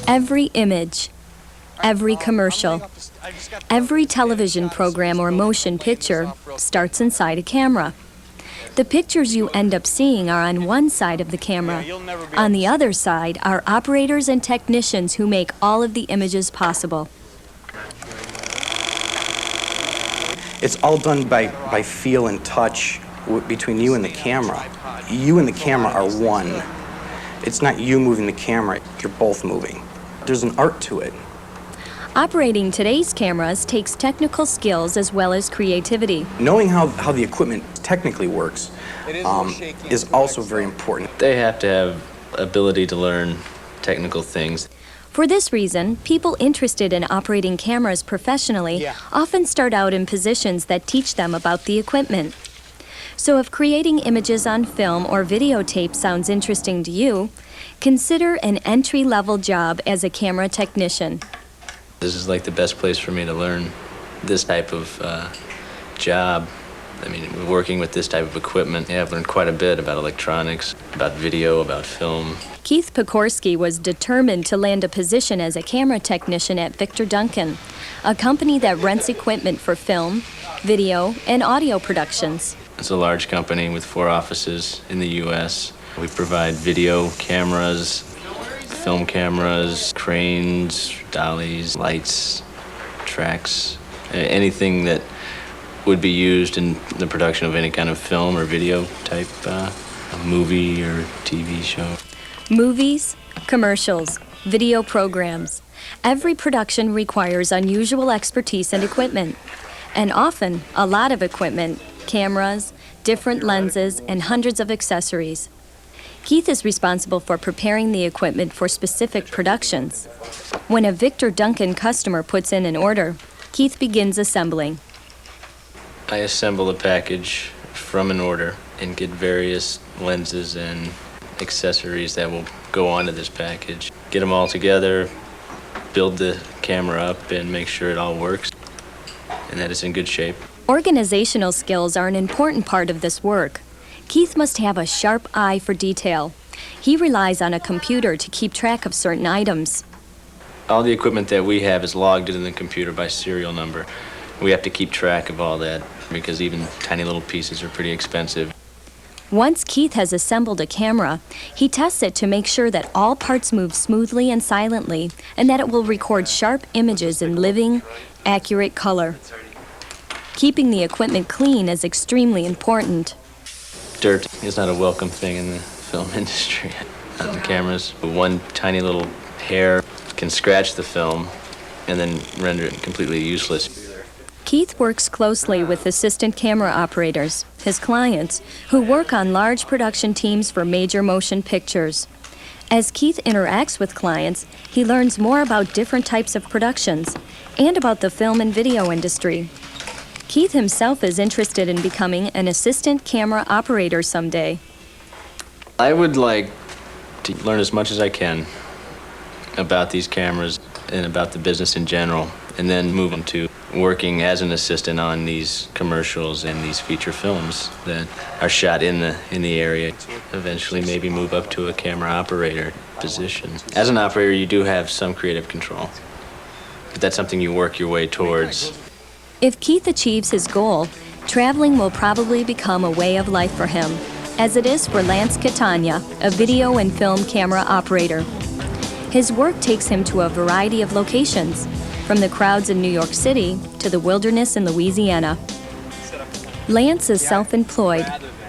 Every image, every commercial, every television program or motion picture starts inside a camera. The pictures you end up seeing are on one side of the camera. On the other side are operators and technicians who make all of the images possible. It's all done by feel and touch between you and the camera. You and the camera are one. It's not you moving the camera, you're both moving. There's an art to it. Operating today's cameras takes technical skills as well as creativity. Knowing how the equipment technically works is also very important. They have to have ability to learn technical things. For this reason, people interested in operating cameras professionally often start out in positions that teach them about the equipment. So if creating images on film or videotape sounds interesting to you, consider an entry-level job as a camera technician. This is like the best place for me to learn this type of job. I mean, working with this type of equipment, I've learned quite a bit about electronics, about video, about film. Keith Pakorski was determined to land a position as a camera technician at Victor Duncan, a company that rents equipment for film, video, and audio productions. It's a large company with 4 offices in the U.S. We provide video cameras, film cameras, cranes, dollies, lights, tracks, anything that would be used in the production of any kind of film or video type movie or TV show. Movies, commercials, video programs. Every production requires unusual expertise and equipment. And often, a lot of equipment, cameras, different lenses, and hundreds of accessories. Keith is responsible for preparing the equipment for specific productions. When a Victor Duncan customer puts in an order, Keith begins assembling. I assemble a package from an order and get various lenses and accessories that will go onto this package. Get them all together, build the camera up, and make sure it all works and that it's in good shape. Organizational skills are an important part of this work. Keith must have a sharp eye for detail. He relies on a computer to keep track of certain items. All the equipment that we have is logged in the computer by serial number. We have to keep track of all that because even tiny little pieces are pretty expensive. Once Keith has assembled a camera, he tests it to make sure that all parts move smoothly and silently and that it will record sharp images in living, accurate color. Keeping the equipment clean is extremely important. Dirt is not a welcome thing in the film industry. On the cameras, one tiny little hair can scratch the film and then render it completely useless. Keith works closely with assistant camera operators, his clients, who work on large production teams for major motion pictures. As Keith interacts with clients, he learns more about different types of productions and about the film and video industry. Keith himself is interested in becoming an assistant camera operator someday. I would like to learn as much as I can about these cameras and about the business in general, and then move on to working as an assistant on these commercials and these feature films that are shot in the area. Eventually maybe move up to a camera operator position. As an operator, you do have some creative control, but that's something you work your way towards. If Keith achieves his goal, traveling will probably become a way of life for him, as it is for Lance Katana, a video and film camera operator. His work takes him to a variety of locations, from the crowds in New York City to the wilderness in Louisiana. Lance is self-employed.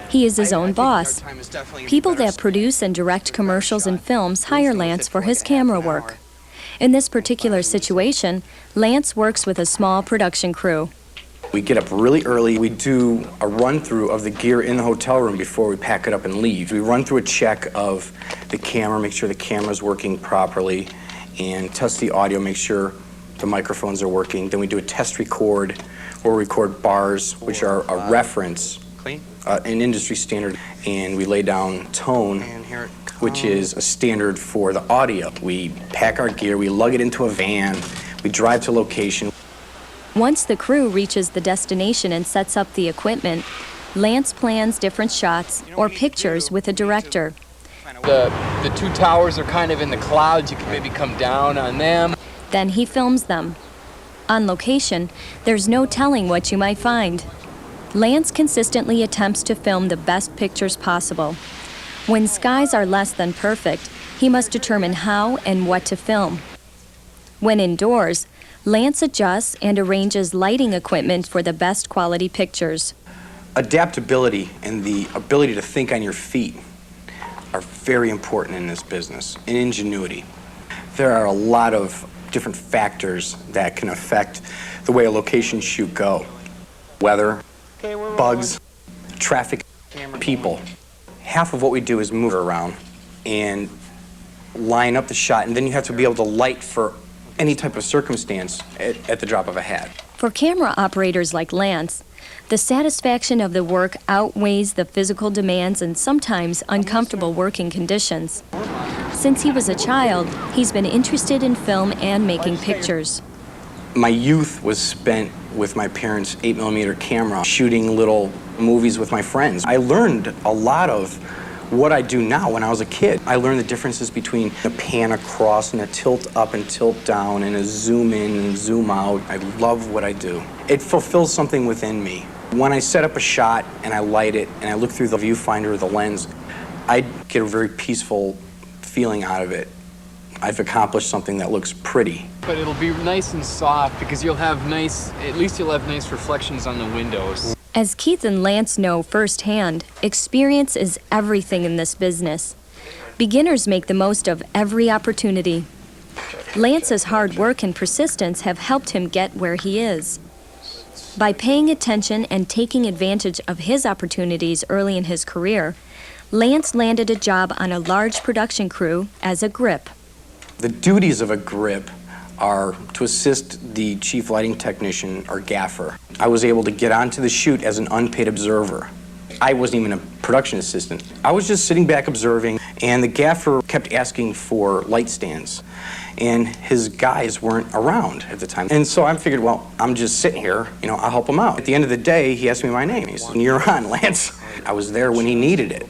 He is his own boss. People that produce and direct commercials and films hire Lance for his camera work. In this particular situation, Lance works with a small production crew. We get up really early. We do a run-through of the gear in the hotel room before we pack it up and leave. We run through a check of the camera, make sure the camera's working properly, and test the audio, make sure the microphones are working. Then we do a test record, or record bars, which are a reference, an industry standard, and we lay down tone, which is a standard for the audio. We pack our gear, we lug it into a van, we drive to location. Once the crew reaches the destination and sets up the equipment, Lance plans different shots or pictures with a director. The two towers are kind of in the clouds. You can maybe come down on them. Then he films them. On location, there's no telling what you might find. Lance consistently attempts to film the best pictures possible. When skies are less than perfect, he must determine how and what to film. When indoors, Lance adjusts and arranges lighting equipment for the best quality pictures. Adaptability and the ability to think on your feet are very important in this business, and ingenuity. There are a lot of different factors that can affect the way a location shoot go. Weather, bugs, traffic, people. Half of what we do is move around and line up the shot, and then you have to be able to light for any type of circumstance at the drop of a hat. For camera operators like Lance, the satisfaction of the work outweighs the physical demands and sometimes uncomfortable working conditions. Since he was a child, he's been interested in film and making pictures. My youth was spent with my parents' 8mm camera, shooting little movies with my friends. I learned a lot of what I do now when I was a kid. I learned the differences between a pan across and a tilt up and tilt down and a zoom in and zoom out. I love what I do. It fulfills something within me. When I set up a shot and I light it and I look through the viewfinder or the lens, I get a very peaceful feeling out of it. I've accomplished something that looks pretty. But it'll be nice and soft because at least you'll have nice reflections on the windows. As Keith and Lance know firsthand, experience is everything in this business. Beginners make the most of every opportunity. Lance's hard work and persistence have helped him get where he is. By paying attention and taking advantage of his opportunities early in his career, Lance landed a job on a large production crew as a grip. The duties of a grip are to assist the chief lighting technician or gaffer. I was able to get onto the shoot as an unpaid observer. I wasn't even a production assistant. I was just sitting back observing, and the gaffer kept asking for light stands, and his guys weren't around at the time. And so I figured, well, I'm just sitting here, I'll help him out. At the end of the day, he asked me my name. He said, "You're on, Lance." I was there when he needed it.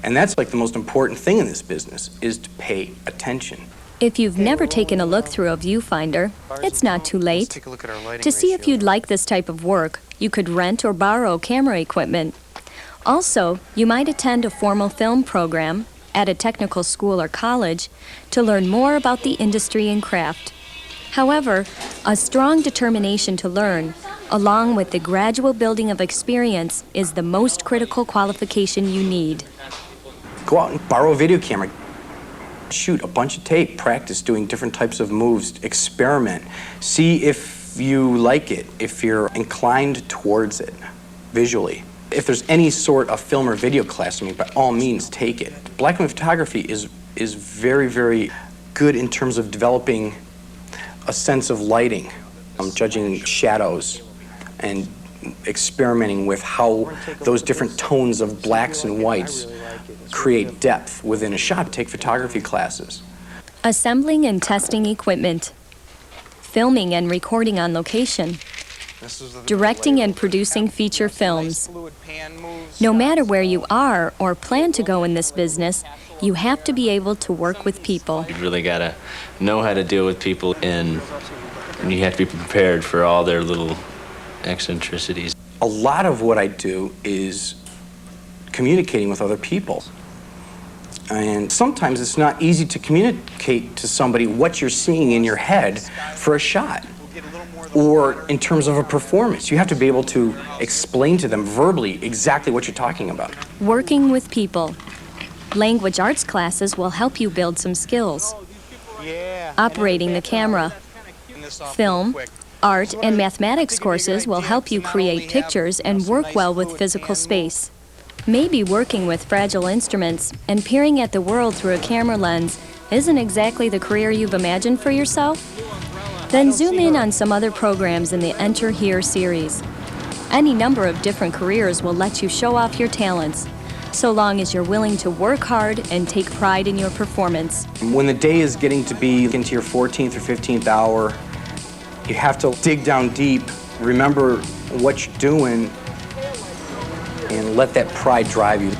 And that's like the most important thing in this business, is to pay attention. If you've never taken a look through a viewfinder, it's not too late. To see if you'd like this type of work, you could rent or borrow camera equipment. Also, you might attend a formal film program at a technical school or college to learn more about the industry and craft. However, a strong determination to learn, along with the gradual building of experience, is the most critical qualification you need. Go out and borrow a video camera. Shoot a bunch of tape, practice doing different types of moves, experiment. See if you like it, if you're inclined towards it visually. If there's any sort of film or video class, by all means, take it. Black and white photography is very, very good in terms of developing a sense of lighting, judging shadows and experimenting with how those different tones of blacks and whites create depth within a shot. Take photography classes. Assembling and testing equipment. Filming and recording on location. Directing and producing feature films. No matter where you are or plan to go in this business, you have to be able to work with people. You really got to know how to deal with people, and you have to be prepared for all their little eccentricities. A lot of what I do is communicating with other people. And sometimes it's not easy to communicate to somebody what you're seeing in your head for a shot or in terms of a performance. You have to be able to explain to them verbally exactly what you're talking about. Working with people. Language arts classes will help you build some skills. Operating the camera. Film, art, and mathematics courses will help you create pictures and work well with physical space. Maybe working with fragile instruments and peering at the world through a camera lens isn't exactly the career you've imagined for yourself? Then zoom in on some other programs in the Enter Here series. Any number of different careers will let you show off your talents, so long as you're willing to work hard and take pride in your performance. When the day is getting to be into your 14th or 15th hour, you have to dig down deep, remember what you're doing, and let that pride drive you.